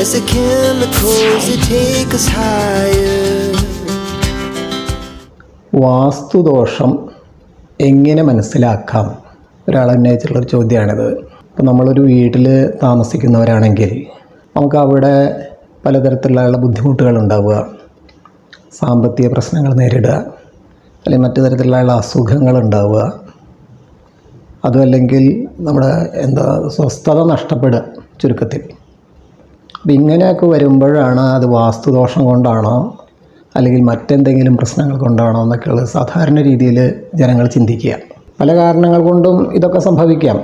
as the chemicals that take us higher. വാസ്തുദോഷം എങ്ങനെ മനസ്സിലാക്കാം? ഒരാൾ ഉന്നയിച്ചിട്ടുള്ളൊരു ചോദ്യമാണിത്. ഇപ്പം നമ്മളൊരു വീട്ടിൽ താമസിക്കുന്നവരാണെങ്കിൽ നമുക്ക് അവിടെ പലതരത്തിലുള്ള ബുദ്ധിമുട്ടുകൾ ഉണ്ടാവുക, സാമ്പത്തിക പ്രശ്നങ്ങൾ നേരിടുക, അല്ലെങ്കിൽ മറ്റു തരത്തിലുള്ള അസുഖങ്ങൾ ഉണ്ടാവുക, അതുമല്ലെങ്കിൽ നമ്മുടെ സ്വസ്ഥത നഷ്ടപ്പെടുക ചുരുക്കത്തിൽ. അപ്പം ഇങ്ങനെയൊക്കെ വരുമ്പോഴാണ് അത് വാസ്തുദോഷം കൊണ്ടാണോ അല്ലെങ്കിൽ മറ്റെന്തെങ്കിലും പ്രശ്നങ്ങൾ കൊണ്ടാണോ എന്നൊക്കെയുള്ളത് സാധാരണ രീതിയിൽ ജനങ്ങൾ ചിന്തിക്കുക. പല കാരണങ്ങൾ കൊണ്ടും ഇതൊക്കെ സംഭവിക്കാം.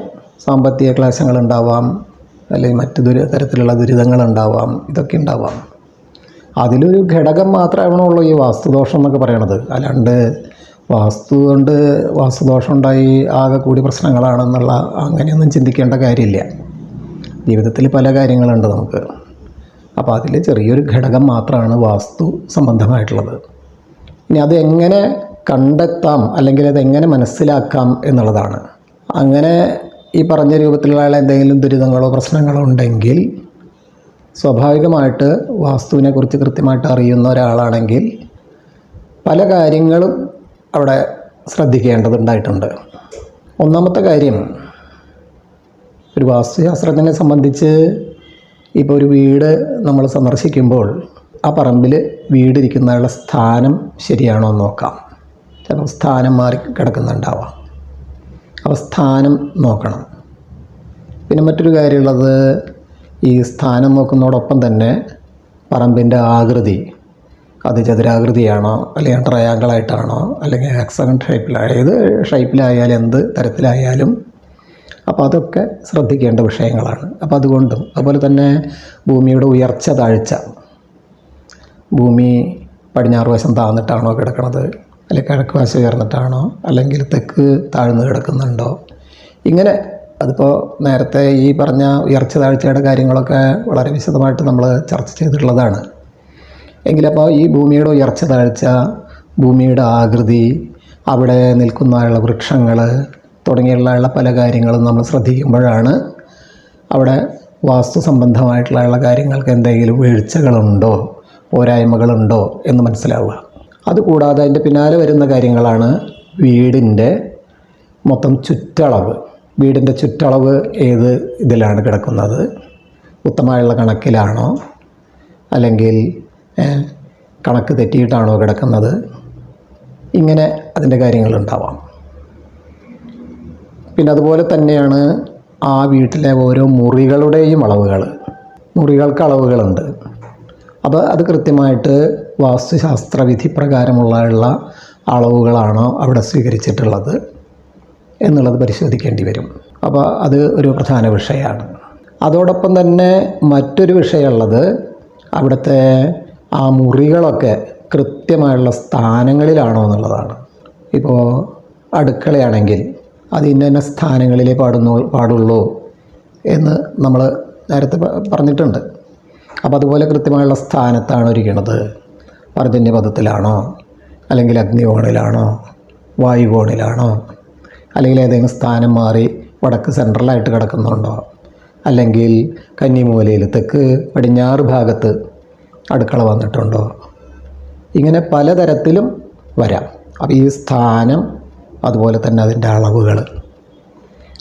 സാമ്പത്തിക ക്ലേശങ്ങൾ ഉണ്ടാവാം, അല്ലെങ്കിൽ മറ്റു തരത്തിലുള്ള ദുരിതങ്ങൾ ഉണ്ടാവാം, ഇതൊക്കെ ഉണ്ടാവാം. അതിലൊരു ഘടകം മാത്രമാണുള്ളൂ ഈ വാസ്തുദോഷം എന്നൊക്കെ പറയണത്. അല്ലാണ്ട് വാസ്തു കൊണ്ട് വാസ്തുദോഷം ഉണ്ടായി ആകെ കൂടി പ്രശ്നങ്ങളാണെന്നുള്ള അങ്ങനെയൊന്നും ചിന്തിക്കേണ്ട കാര്യമില്ല. ജീവിതത്തിൽ പല കാര്യങ്ങളുണ്ട് നമുക്ക്. അപ്പോൾ അതിൽ ചെറിയൊരു ഘടകം മാത്രമാണ് വാസ്തു സംബന്ധമായിട്ടുള്ളത്. ഇനി അതെങ്ങനെ കണ്ടെത്താം അല്ലെങ്കിൽ അതെങ്ങനെ മനസ്സിലാക്കാം എന്നുള്ളതാണ്. അങ്ങനെ ഈ പറഞ്ഞ രൂപത്തിലുള്ള എന്തെങ്കിലും ദുരിതങ്ങളോ പ്രശ്നങ്ങളോ ഉണ്ടെങ്കിൽ സ്വാഭാവികമായിട്ട് വാസ്തുവിനെക്കുറിച്ച് കൃത്യമായിട്ട് അറിയുന്ന ഒരാളാണെങ്കിൽ പല കാര്യങ്ങളും അവിടെ ശ്രദ്ധിക്കേണ്ടതുണ്ടായിട്ടുണ്ട്. ഒന്നാമത്തെ കാര്യം, ഒരു വാസ്തുശാസ്ത്രജ്ഞനെ സംബന്ധിച്ച് ഇപ്പോൾ ഒരു വീട് നമ്മൾ സന്ദർശിക്കുമ്പോൾ ആ പറമ്പിൽ വീടിരിക്കുന്നതിനുള്ള സ്ഥാനം ശരിയാണോ എന്ന് നോക്കാം. ചിലപ്പോൾ സ്ഥാനം മാറി കിടക്കുന്നുണ്ടാവാം. അപ്പോൾ സ്ഥാനം നോക്കണം. പിന്നെ മറ്റൊരു കാര്യമുള്ളത്, ഈ സ്ഥാനം നോക്കുന്നതോടൊപ്പം തന്നെ പറമ്പിൻ്റെ ആകൃതി, അത് ചതുരാകൃതിയാണോ അല്ലെങ്കിൽ ട്രയാങ്കിളായിട്ടാണോ അല്ലെങ്കിൽ ഹെക്സഗൺ ഏത് ഷേപ്പിലായാലും എന്ത് തരത്തിലായാലും അപ്പോൾ അതൊക്കെ ശ്രദ്ധിക്കേണ്ട വിഷയങ്ങളാണ്. അപ്പോൾ അതുകൊണ്ടും അതുപോലെ തന്നെ ഭൂമിയുടെ ഉയർച്ച താഴ്ച, ഭൂമി പടിഞ്ഞാറ് വശം താഴ്ന്നിട്ടാണോ കിടക്കുന്നത് അല്ലെങ്കിൽ കിഴക്ക് വശം ഉയർന്നിട്ടാണോ അല്ലെങ്കിൽ തെക്ക് താഴ്ന്ന് കിടക്കുന്നുണ്ടോ, ഇങ്ങനെ അതിപ്പോൾ നേരത്തെ ഈ പറഞ്ഞ ഉയർച്ച താഴ്ചയുടെ കാര്യങ്ങളൊക്കെ വളരെ വിശദമായിട്ട് നമ്മൾ ചർച്ച ചെയ്തിട്ടുള്ളതാണ്. എങ്കിലപ്പോൾ ഈ ഭൂമിയുടെ ഉയർച്ച താഴ്ച, ഭൂമിയുടെ ആകൃതി, അവിടെ നിൽക്കുന്ന വൃക്ഷങ്ങൾ തുടങ്ങിയുള്ള പല കാര്യങ്ങളും നമ്മൾ ശ്രദ്ധിക്കുമ്പോഴാണ് അവിടെ വാസ്തു സംബന്ധമായിട്ടുള്ള കാര്യങ്ങൾക്ക് എന്തെങ്കിലും വീഴ്ചകളുണ്ടോ പോരായ്മകളുണ്ടോ എന്ന് മനസ്സിലാവുക. അതുകൂടാതെ അതിൻ്റെ പിന്നാലെ വരുന്ന കാര്യങ്ങളാണ് വീടിൻ്റെ മൊത്തം ചുറ്റളവ്. വീടിൻ്റെ ചുറ്റളവ് ഏത് ഇതിലാണ് കിടക്കുന്നത്, ഉത്തമമായുള്ള കണക്കിലാണോ അല്ലെങ്കിൽ കണക്ക് തെറ്റിയിട്ടാണോ കിടക്കുന്നത്, ഇങ്ങനെ അതിൻ്റെ കാര്യങ്ങളുണ്ടാവാം. പിന്നെ അതുപോലെ തന്നെയാണ് ആ വീട്ടിലെ ഓരോ മുറികളുടെയും അളവുകൾ. മുറികൾക്ക് അളവുകളുണ്ട്. അപ്പോൾ അത് കൃത്യമായിട്ട് വാസ്തുശാസ്ത്ര വിധി പ്രകാരമുള്ള അളവുകളാണോ അവിടെ സ്വീകരിച്ചിട്ടുള്ളത് എന്നുള്ളത് പരിശോധിക്കേണ്ടി വരും. അപ്പോൾ അത് ഒരു പ്രധാന വിഷയമാണ്. അതോടൊപ്പം തന്നെ മറ്റൊരു വിഷയമുള്ളത്, അവിടുത്തെ ആ മുറികളൊക്കെ കൃത്യമായുള്ള സ്ഥാനങ്ങളിലാണോ എന്നുള്ളതാണ്. ഇപ്പോൾ അടുക്കളയാണെങ്കിൽ അത് ഇന്ന സ്ഥാനങ്ങളിലേ പാടുള്ളൂ എന്ന് നമ്മൾ നേരത്തെ പറഞ്ഞിട്ടുണ്ട്. അപ്പോൾ അതുപോലെ കൃത്യമായുള്ള സ്ഥാനത്താണ് ഇരിക്കുന്നത്. പർജന്യപഥത്തിലാണോ അല്ലെങ്കിൽ അഗ്നികോണിലാണോ വായുകോണിലാണോ അല്ലെങ്കിൽ ഏതെങ്കിലും സ്ഥാനം മാറി വടക്ക് സെൻട്രലായിട്ട് കിടക്കുന്നുണ്ടോ അല്ലെങ്കിൽ കന്നിമൂലയിൽ തെക്ക് പടിഞ്ഞാറ് ഭാഗത്ത് അടുക്കള വന്നിട്ടുണ്ടോ, ഇങ്ങനെ പലതരത്തിലും വരാം. അപ്പോൾ ഈ സ്ഥാനം അതുപോലെ തന്നെ അതിൻ്റെ അളവുകൾ,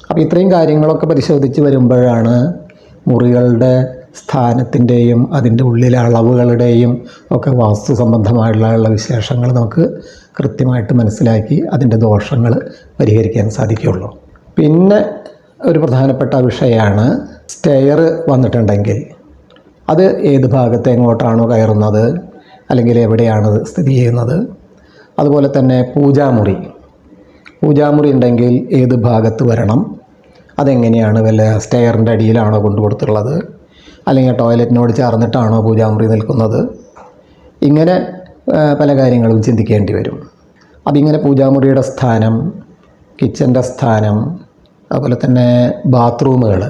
അപ്പോൾ ഇത്രയും കാര്യങ്ങളൊക്കെ പരിശോധിച്ച് വരുമ്പോഴാണ് മുറികളുടെ സ്ഥാനത്തിൻ്റെയും അതിൻ്റെ ഉള്ളിലെ അളവുകളുടെയും ഒക്കെ വാസ്തു സംബന്ധമായുള്ള വിശേഷങ്ങൾ നമുക്ക് കൃത്യമായിട്ട് മനസ്സിലാക്കി അതിൻ്റെ ദോഷങ്ങൾ പരിഹരിക്കാൻ സാധിക്കുകയുള്ളൂ. പിന്നെ ഒരു പ്രധാനപ്പെട്ട വിഷയമാണ് സ്റ്റെയർ വന്നിട്ടുണ്ടെങ്കിൽ അത് ഏത് ഭാഗത്ത് എങ്ങോട്ടാണോ കയറുന്നത് അല്ലെങ്കിൽ എവിടെയാണ് സ്ഥിതി ചെയ്യുന്നത്. അതുപോലെ തന്നെ പൂജാമുറി ഉണ്ടെങ്കിൽ ഏത് ഭാഗത്ത് വരണം, അതെങ്ങനെയാണ്, വല്ല സ്റ്റെയറിൻ്റെ അടിയിലാണോ കൊണ്ടുകൊടുത്തുള്ളത് അല്ലെങ്കിൽ ടോയ്ലറ്റിനോട് ചേർന്നിട്ടാണോ പൂജാമുറി നിൽക്കുന്നത്, ഇങ്ങനെ പല കാര്യങ്ങളും ചിന്തിക്കേണ്ടി വരും. അതിങ്ങനെ പൂജാമുറിയുടെ സ്ഥാനം, കിച്ചൻ്റെ സ്ഥാനം, അതുപോലെ തന്നെ ബാത്റൂമുകൾ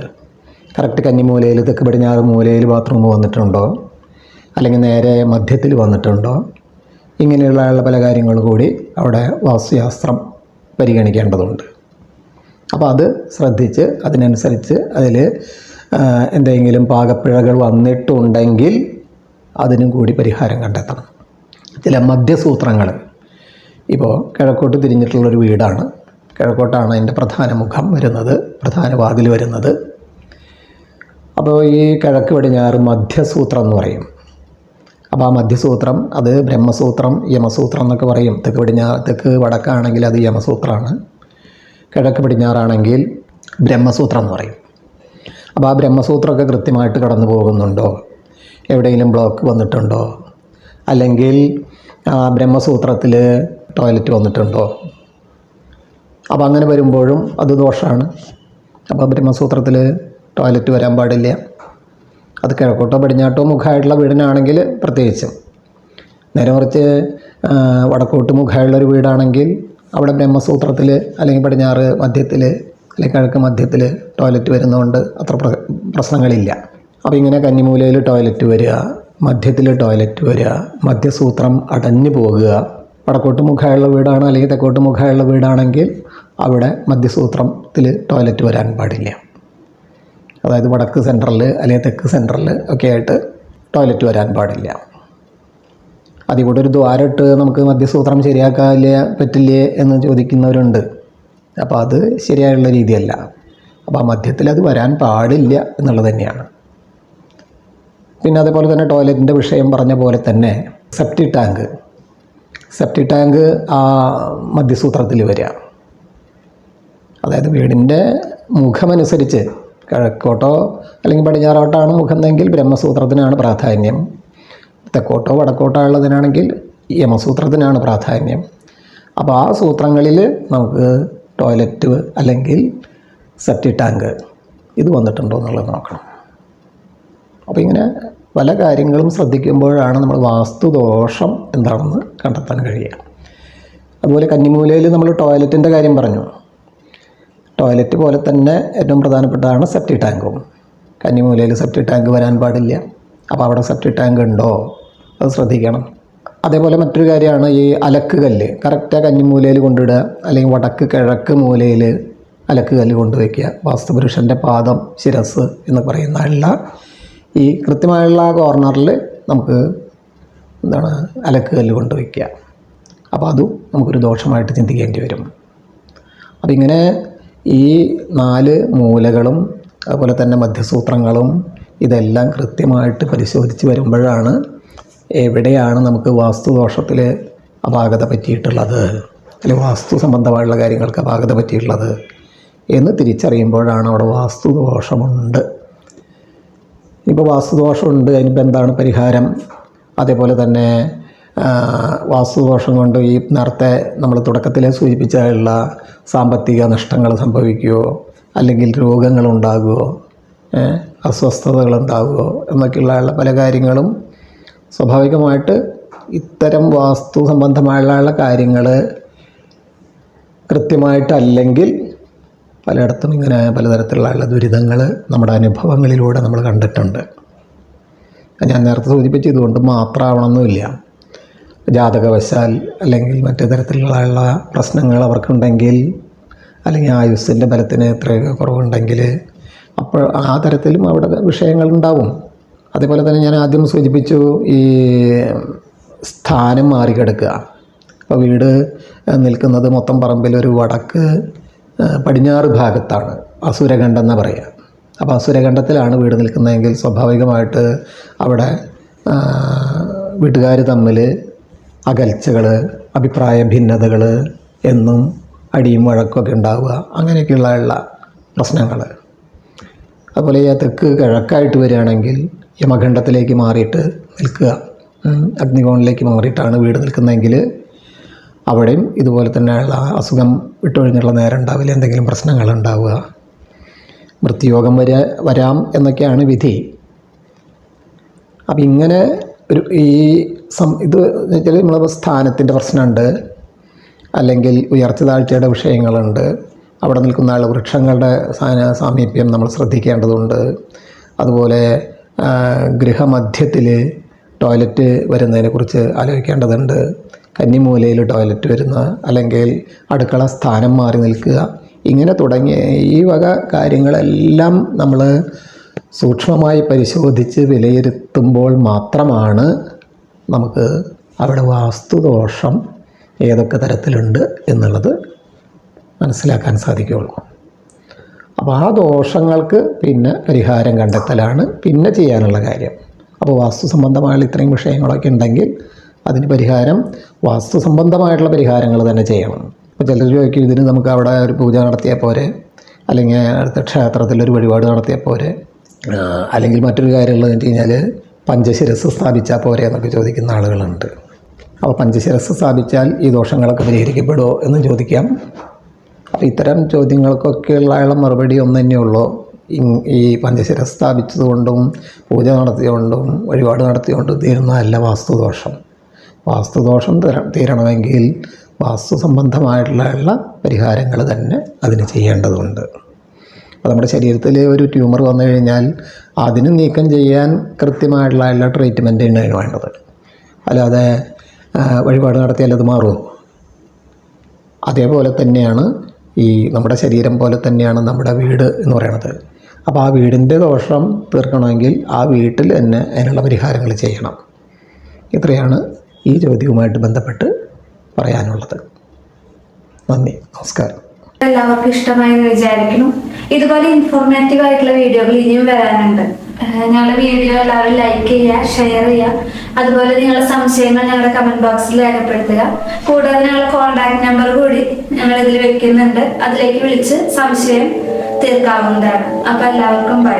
കറക്റ്റ് കന്നിമൂലയിൽ തെക്ക് പടിഞ്ഞാറ് മൂലയിൽ ബാത്റൂം വന്നിട്ടുണ്ടോ അല്ലെങ്കിൽ നേരെ മധ്യത്തിൽ വന്നിട്ടുണ്ടോ, ഇങ്ങനെയുള്ള പല കാര്യങ്ങൾ കൂടി അവിടെ വാസ്തുശാസ്ത്രം പരിഗണിക്കേണ്ടതുണ്ട്. അപ്പോൾ അത് ശ്രദ്ധിച്ച് അതിനനുസരിച്ച് അതിൽ എന്തെങ്കിലും പാകപ്പിഴകൾ വന്നിട്ടുണ്ടെങ്കിൽ അതിനും കൂടി പരിഹാരം കണ്ടെത്തണം. ചില മധ്യസൂത്രങ്ങൾ, ഇപ്പോൾ കിഴക്കോട്ട് തിരിഞ്ഞിട്ടുള്ളൊരു വീടാണ്, കിഴക്കോട്ടാണ് അതിൻ്റെ പ്രധാന മുഖം വരുന്നത്, പ്രധാന വാതിൽ വരുന്നത്. അപ്പോൾ ഈ കിഴക്ക് പടിഞ്ഞാറ് മധ്യസൂത്രം എന്ന് പറയും. അപ്പോൾ ആ മധ്യസൂത്രം അത് ബ്രഹ്മസൂത്രം, യമസൂത്രം എന്നൊക്കെ പറയും. തെക്ക് വടക്കാണെങ്കിൽ അത് യമസൂത്രമാണ്, കിഴക്ക് പടിഞ്ഞാറാണെങ്കിൽ ബ്രഹ്മസൂത്രം എന്ന് പറയും. അപ്പോൾ ആ ബ്രഹ്മസൂത്രമൊക്കെ കൃത്യമായിട്ട് കടന്നു പോകുന്നുണ്ടോ, എവിടെയെങ്കിലും ബ്ലോക്ക് വന്നിട്ടുണ്ടോ, അല്ലെങ്കിൽ ബ്രഹ്മസൂത്രത്തിൽ ടോയ്ലറ്റ് വന്നിട്ടുണ്ടോ? അപ്പോൾ അങ്ങനെ വരുമ്പോഴും അത് ദോഷമാണ്. അപ്പോൾ ബ്രഹ്മസൂത്രത്തിൽ ടോയ്ലറ്റ് വരാൻ പാടില്ല. അത് കിഴക്കോട്ടോ പടിഞ്ഞാട്ടോ മുഖമായിട്ടുള്ള വീടിനാണെങ്കിൽ പ്രത്യേകിച്ചും. നേരെ മറിച്ച് വടക്കോട്ട് മുഖമായുള്ളൊരു വീടാണെങ്കിൽ അവിടെ ബ്രഹ്മസൂത്രത്തിൽ അല്ലെങ്കിൽ പടിഞ്ഞാറ് മധ്യത്തിൽ അല്ലെങ്കിൽ കിഴക്ക് മധ്യത്തിൽ ടോയ്ലറ്റ് വരുന്നതുകൊണ്ട് അത്ര പ്രശ്നങ്ങളില്ല. അപ്പോൾ ഇങ്ങനെ കന്നിമൂലയിൽ ടോയ്ലറ്റ് വരിക, മധ്യത്തിൽ ടോയ്ലറ്റ് വരിക, മധ്യസൂത്രം അടഞ്ഞു പോകുക. വടക്കോട്ട് മുഖമുള്ള വീടാണ് അല്ലെങ്കിൽ തെക്കോട്ട് മുഖമുള്ള വീടാണെങ്കിൽ അവിടെ മധ്യസൂത്രത്തിൽ ടോയ്ലറ്റ് വരാൻ പാടില്ല. അതായത് വടക്ക് സെൻട്രലിൽ അല്ലെങ്കിൽ തെക്ക് സെൻട്രലിൽ ഒക്കെ ആയിട്ട് ടോയ്ലറ്റ് വരാൻ പാടില്ല. അതിൽ കൂടെ ഒരു ദ്വാരമിട്ട് നമുക്ക് മധ്യസൂത്രം ശരിയാക്കാല്ലേ പറ്റില്ലേ എന്ന് ചോദിക്കുന്നവരുണ്ട്. അപ്പോൾ അത് ശരിയായുള്ള രീതിയല്ല. അപ്പോൾ ആ മധ്യത്തിൽ അത് വരാൻ പാടില്ല എന്നുള്ളത് തന്നെയാണ്. പിന്നെ അതേപോലെ തന്നെ ടോയ്ലറ്റിൻ്റെ വിഷയം പറഞ്ഞ പോലെ തന്നെ സെപ്റ്റിക് ടാങ്ക് ആ മധ്യസൂത്രത്തിൽ വരിക. അതായത് വീടിൻ്റെ മുഖമനുസരിച്ച് കിഴക്കോട്ടോ അല്ലെങ്കിൽ പടിഞ്ഞാറോട്ടാണ് മുഖമെങ്കിൽ ബ്രഹ്മസൂത്രത്തിനാണ് പ്രാധാന്യം, തെക്കോട്ടോ വടക്കോട്ടോ ഉള്ളതിനാണെങ്കിൽ യമസൂത്രത്തിനാണ് പ്രാധാന്യം. അപ്പോൾ ആ സൂത്രങ്ങളിൽ നമുക്ക് ടോയ്ലറ്റ് അല്ലെങ്കിൽ സെപ്റ്റിക് ടാങ്ക് ഇത് വന്നിട്ടുണ്ടോ എന്നുള്ളത് നോക്കണം. അപ്പോൾ ഇങ്ങനെ പല കാര്യങ്ങളും ശ്രദ്ധിക്കുമ്പോഴാണ് നമ്മൾ വാസ്തുദോഷം എന്താണെന്ന് കണ്ടെത്താൻ കഴിയുക. അതുപോലെ കന്നിമൂലയിൽ നമ്മൾ ടോയ്ലറ്റിൻ്റെ കാര്യം പറഞ്ഞു. ടോയ്ലറ്റ് പോലെ തന്നെ ഏറ്റവും പ്രധാനപ്പെട്ടതാണ് സെപ്റ്റിക് ടാങ്കും. കന്നിമൂലയിൽ സെപ്റ്റിക് ടാങ്ക് വരാൻ പാടില്ല. അപ്പോൾ അവിടെ സെപ്റ്റിക് ടാങ്ക് ഉണ്ടോ അത് ശ്രദ്ധിക്കണം. അതേപോലെ മറ്റൊരു കാര്യമാണ് ഈ അലക്ക് കല്ല്. കറക്റ്റാக കന്നിമൂലയിൽ കൊണ്ടിടുക, അല്ലെങ്കിൽ വടക്ക് കിഴക്ക് മൂലയിൽ അലക്ക് കല്ല് കൊണ്ടുവയ്ക്കുക. വാസ്തുപുരുഷൻ്റെ പാദം, ശിരസ് എന്ന് പറയുന്ന ഈ കൃത്യമായുള്ള കോർണറിൽ നമുക്ക് അലക്ക് കല്ല് കൊണ്ടുവയ്ക്കുക. അപ്പോൾ അതും നമുക്കൊരു ദോഷമായിട്ട് ചിന്തിക്കേണ്ടി വരും. അപ്പം ഇങ്ങനെ ഈ 4 മൂലകളും അതുപോലെ തന്നെ മധ്യസൂത്രങ്ങളും ഇതെല്ലാം കൃത്യമായിട്ട് പരിശോധിച്ച് വരുമ്പോഴാണ് എവിടെയാണ് നമുക്ക് വാസ്തുദോഷത്തിൽ അപാകത പറ്റിയിട്ടുള്ളത്, അല്ലെങ്കിൽ വാസ്തു സംബന്ധമായുള്ള കാര്യങ്ങൾക്ക് അപാകത പറ്റിയിട്ടുള്ളത് എന്ന് തിരിച്ചറിയുമ്പോഴാണ് അവിടെ വാസ്തുദോഷമുണ്ട്. ഇപ്പോൾ വാസ്തുദോഷമുണ്ട്, അതിനിപ്പോൾ എന്താണ് പരിഹാരം? അതേപോലെ തന്നെ വാസ്തുദോഷം കൊണ്ട് ഈ നേരത്തെ നമ്മൾ തുടക്കത്തിൽ സൂചിപ്പിച്ചുള്ള സാമ്പത്തിക നഷ്ടങ്ങൾ സംഭവിക്കുമോ, അല്ലെങ്കിൽ രോഗങ്ങളുണ്ടാകുമോ, അസ്വസ്ഥതകളുണ്ടാകുമോ എന്നൊക്കെയുള്ള പല കാര്യങ്ങളും സ്വാഭാവികമായിട്ട് ഇത്തരം വാസ്തു സംബന്ധമായുള്ള കാര്യങ്ങൾ കൃത്യമായിട്ടല്ലെങ്കിൽ പലയിടത്തും ഇങ്ങനെ പലതരത്തിലുള്ള ദുരിതങ്ങൾ നമ്മുടെ അനുഭവങ്ങളിലൂടെ നമ്മൾ കണ്ടിട്ടുണ്ട്. ഞാൻ നേരത്തെ സൂചിപ്പിച്ച് ഇതുകൊണ്ട് മാത്രമാവണമെന്നില്ല. ജാതകവശാൽ അല്ലെങ്കിൽ മറ്റു തരത്തിലുള്ള പ്രശ്നങ്ങൾ അവർക്കുണ്ടെങ്കിൽ, അല്ലെങ്കിൽ ആയുസ്സിൻ്റെ ബലത്തിന് എത്രയൊക്കെ കുറവുണ്ടെങ്കിൽ അപ്പോൾ ആ തരത്തിലും അവിടെ വിഷയങ്ങളുണ്ടാവും. അതേപോലെ തന്നെ ഞാൻ ആദ്യം സൂചിപ്പിച്ചു ഈ സ്ഥാനം മാറിക്കിടക്കുക. അപ്പോൾ വീട് നിൽക്കുന്നത് മൊത്തം പറമ്പിൽ ഒരു വടക്ക് പടിഞ്ഞാറ് ഭാഗത്താണ്, അസുരഖണ്ഡം എന്നാണ് പറയുക. അപ്പോൾ അസുരഖണ്ഡത്തിലാണ് വീട് നിൽക്കുന്നതെങ്കിൽ സ്വാഭാവികമായിട്ട് അവിടെ വീട്ടുകാർ തമ്മിൽ അകൽച്ചകൾ, അഭിപ്രായ ഭിന്നതകൾ, എന്നും അടിയും വഴക്കൊക്കെ ഉണ്ടാവുക, അങ്ങനെയൊക്കെയുള്ള പ്രശ്നങ്ങൾ. അതുപോലെ തെക്ക് കിഴക്കായിട്ട് വരികയാണെങ്കിൽ യമഖണ്ഡത്തിലേക്ക് മാറിയിട്ട് നിൽക്കുക, അഗ്നികോണിലേക്ക് മാറിയിട്ടാണ് വീട് നിൽക്കുന്നതെങ്കിൽ അവിടെയും ഇതുപോലെ തന്നെയുള്ള അസുഖം വിട്ടൊഴിഞ്ഞുള്ള നേരം ഉണ്ടാവില്ല, എന്തെങ്കിലും പ്രശ്നങ്ങളുണ്ടാവുക, മൃത്യുയോഗം വരാം എന്നൊക്കെയാണ് വിധി. അപ്പം ഇങ്ങനെ ഒരു ഇത് വെച്ചാൽ നമ്മളെ സ്ഥാനത്തിൻ്റെ പ്രശ്നമുണ്ട്, അല്ലെങ്കിൽ ഉയർച്ച താഴ്ചയുടെ വിഷയങ്ങളുണ്ട്, അവിടെ നിൽക്കുന്ന വൃക്ഷങ്ങളുടെ സാമീപ്യം നമ്മൾ ശ്രദ്ധിക്കേണ്ടതുണ്ട്. അതുപോലെ ഗൃഹമധ്യത്തിൽ ടോയ്ലറ്റ് വരുന്നതിനെക്കുറിച്ച് ആലോചിക്കേണ്ടതുണ്ട്. കന്നിമൂലയിൽ ടോയ്ലറ്റ് വരുന്ന, അല്ലെങ്കിൽ അടുക്കള സ്ഥാനം മാറി നിൽക്കുക, ഇങ്ങനെ തുടങ്ങിയ ഈ വക കാര്യങ്ങളെല്ലാം നമ്മൾ സൂക്ഷ്മമായി പരിശോധിച്ച് വിലയിരുത്തുമ്പോൾ മാത്രമാണ് നമുക്ക് അവിടെ വാസ്തുദോഷം ഏതൊക്കെ തരത്തിലുണ്ട് എന്നുള്ളത് മനസ്സിലാക്കാൻ സാധിക്കുകയുള്ളൂ. അപ്പോൾ ആ ദോഷങ്ങൾക്ക് പിന്നെ പരിഹാരം കണ്ടെത്തലാണ് പിന്നെ ചെയ്യാനുള്ള കാര്യം. അപ്പോൾ വാസ്തു സംബന്ധമായുള്ള ഇത്രയും വിഷയങ്ങളൊക്കെ ഉണ്ടെങ്കിൽ അതിന് പരിഹാരം വാസ്തു സംബന്ധമായിട്ടുള്ള പരിഹാരങ്ങൾ തന്നെ ചെയ്യണം. അപ്പോൾ ചിലർ ചോദിക്കും, ഇതിന് നമുക്ക് അവിടെ ഒരു പൂജ നടത്തിയാൽ പോരെ, അല്ലെങ്കിൽ അടുത്ത ക്ഷേത്രത്തിലൊരു വഴിപാട് നടത്തിയാൽ പോരെ, അല്ലെങ്കിൽ മറ്റൊരു കാര്യമുള്ളത് വെച്ച് കഴിഞ്ഞാൽ പഞ്ചശിരസ് സ്ഥാപിച്ചാൽ പോരെ എന്നൊക്കെ ചോദിക്കുന്ന ആളുകളുണ്ട്. അപ്പോൾ പഞ്ചശിരസ് സ്ഥാപിച്ചാൽ ഈ ദോഷങ്ങളൊക്കെ പരിഹരിക്കപ്പെടുമോ എന്ന് ചോദിക്കാം. അപ്പോൾ ഇത്തരം ചോദ്യങ്ങൾക്കൊക്കെയുള്ള മറുപടി ഒന്ന് തന്നെയുള്ളൂ. ഈ പഞ്ചശിരസ് സ്ഥാപിച്ചതുകൊണ്ടും പൂജ നടത്തിയതുകൊണ്ടും വഴിപാട് നടത്തിയതുകൊണ്ടും തീരുന്നതല്ല വാസ്തുദോഷം. വാസ്തുദോഷം തീരണമെങ്കിൽ വാസ്തു സംബന്ധമായിട്ടുള്ള പരിഹാരങ്ങൾ തന്നെ അതിന് ചെയ്യേണ്ടതുണ്ട്. അപ്പോൾ നമ്മുടെ ശരീരത്തിൽ ഒരു ട്യൂമർ വന്നു കഴിഞ്ഞാൽ അതിന് നീക്കം ചെയ്യാൻ കൃത്യമായിട്ടുള്ള ട്രീറ്റ്മെൻറ്റ് തന്നെയാണ് വേണ്ടത്. അല്ലാതെ വഴിപാട് നടത്തിയാൽ അത് മാറുമോ? അതേപോലെ തന്നെയാണ് ഈ നമ്മുടെ ശരീരം പോലെ തന്നെയാണ് നമ്മുടെ വീട് എന്ന് പറയുന്നത്. അപ്പോൾ ആ വീടിൻ്റെ ദോഷം തീർക്കണമെങ്കിൽ ആ വീട്ടിൽ തന്നെ അതിനുള്ള പരിഹാരങ്ങൾ ചെയ്യണം. ഇത്രയാണ് ഈ ചോദ്യവുമായിട്ട് ബന്ധപ്പെട്ട് പറയാനുള്ളത്. നന്ദി, നമസ്കാരം. എല്ലാവർക്കും ഇഷ്ടമായി എന്ന് വിചാരിക്കുന്നു. ഇതുപോലെ ഇൻഫോർമേറ്റീവ് ആയിട്ടുള്ള വീഡിയോകൾ ഇനിയും വരാനുണ്ട്. ഞങ്ങളുടെ വീഡിയോ എല്ലാവരും ലൈക്ക് ചെയ്യുക, ഷെയർ ചെയ്യുക. അതുപോലെ നിങ്ങളുടെ സംശയങ്ങൾ ഞങ്ങളുടെ കമന്റ് ബോക്സിൽ രേഖപ്പെടുത്തുക. കൂടാതെ ഞങ്ങളുടെ കോൺടാക്ട് നമ്പർ കൂടി ഞങ്ങൾ ഇതിൽ വെക്കുന്നുണ്ട്. അതിലേക്ക് വിളിച്ച് സംശയം തീർക്കാവുന്നതാണ്. അപ്പൊ എല്ലാവർക്കും ബൈ.